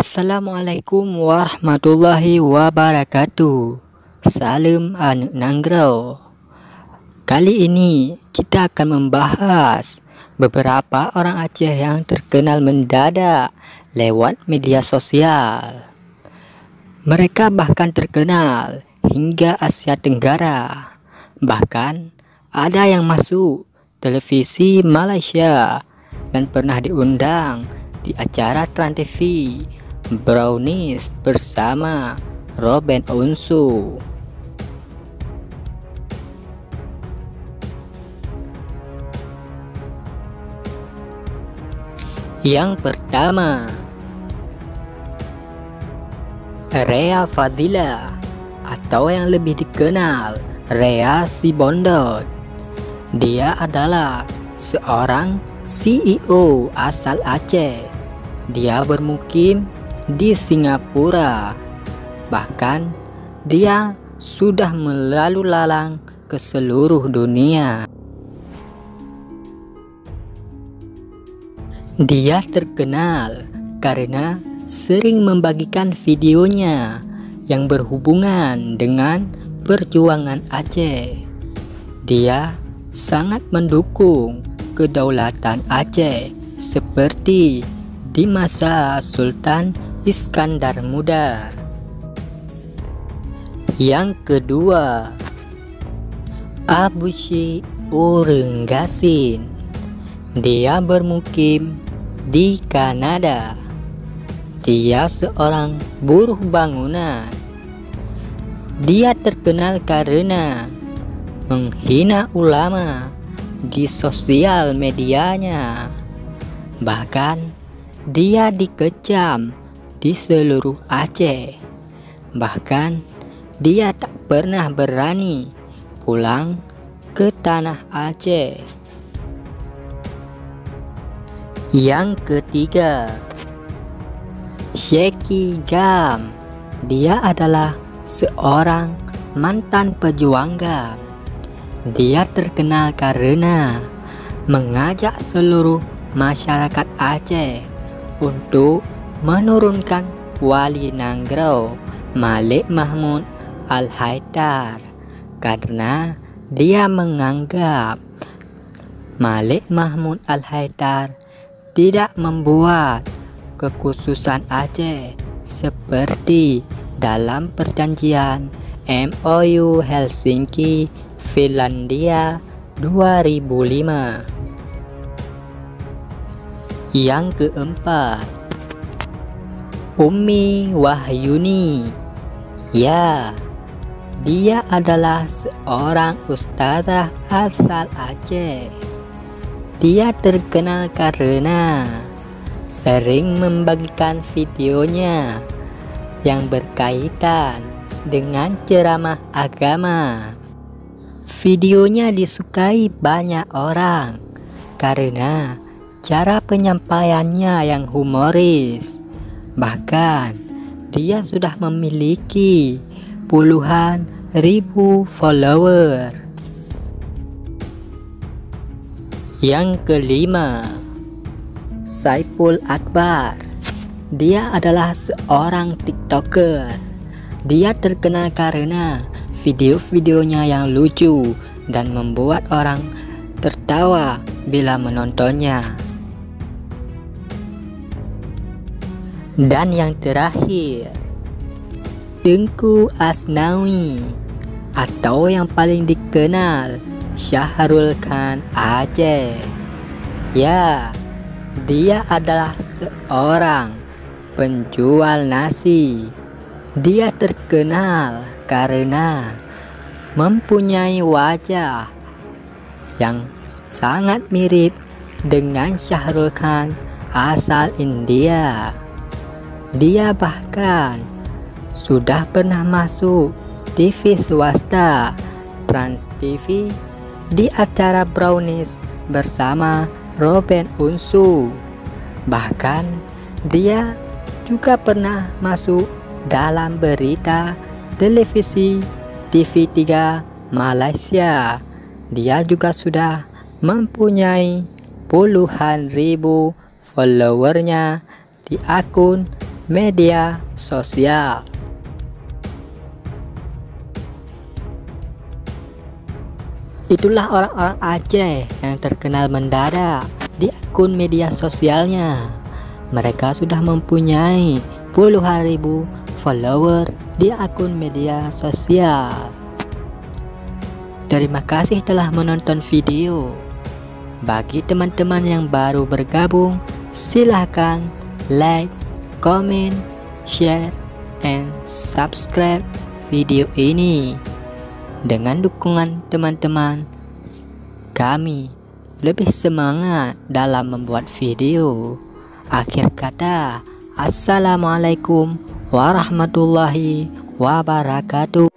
Assalamualaikum warahmatullahi wabarakatuh. Salam anak Nanggro. Kali ini kita akan membahas beberapa orang Aceh yang terkenal mendadak lewat media sosial. Mereka bahkan terkenal hingga Asia Tenggara. Bahkan ada yang masuk televisi Malaysia dan pernah diundang di acara Trans TV Brownies bersama Robin Unsu. Yang pertama, Rea Fadila atau yang lebih dikenal Rea Sibondot. Dia adalah seorang CEO asal Aceh. Dia bermukim di Singapura. Bahkan dia sudah melalu lalang ke seluruh dunia. Dia terkenal karena sering membagikan videonya yang berhubungan dengan perjuangan Aceh. Dia sangat mendukung kedaulatan Aceh seperti di masa Sultan Iskandar Muda. Yang kedua, Abushi Urenggasin. Dia bermukim di Kanada. Dia seorang buruh bangunan. Dia terkenal karena menghina ulama di sosial medianya. Bahkan dia dikecam di seluruh Aceh. Bahkan dia tak pernah berani pulang ke tanah Aceh. Yang ketiga, Sheikhy Gam. Dia adalah seorang mantan pejuang GAM. Dia terkenal karena mengajak seluruh masyarakat Aceh untuk menurunkan Wali Nanggro Malik Mahmud Al-Haidar karena dia menganggap Malik Mahmud Al-Haidar tidak membuat kekhususan Aceh seperti dalam perjanjian MOU Helsinki Finlandia 2005. Yang keempat, Umi Wahyuni. Ya, dia adalah seorang ustazah asal Aceh. Dia terkenal karena sering membagikan videonya yang berkaitan dengan ceramah agama. Videonya disukai banyak orang karena cara penyampaiannya yang humoris. Bahkan dia sudah memiliki puluhan ribu follower. Yang kelima, Saiful Akbar. Dia adalah seorang TikToker. Dia terkenal karena video-videonya yang lucu dan membuat orang tertawa bila menontonnya. Dan yang terakhir, Tengku Asnawi atau yang paling dikenal Syahrul Khan Aceh. Ya, dia adalah seorang penjual nasi. Dia terkenal karena mempunyai wajah yang sangat mirip dengan Syahrul Khan asal India. Dia bahkan sudah pernah masuk TV swasta Trans TV di acara Brownies bersama Robin Unsu. Bahkan dia juga pernah masuk dalam berita televisi TV3 Malaysia. Dia juga sudah mempunyai puluhan ribu followernya di akun media sosial. Itulah orang-orang Aceh yang terkenal mendadak di akun media sosialnya. Mereka sudah mempunyai puluhan ribu follower di akun media sosial. Terima kasih telah menonton video. Bagi teman-teman yang baru bergabung, silahkan like, comment, share, and subscribe video ini. Dengan dukungan teman-teman, kami lebih semangat dalam membuat video. Akhir kata, assalamualaikum warahmatullahi wabarakatuh.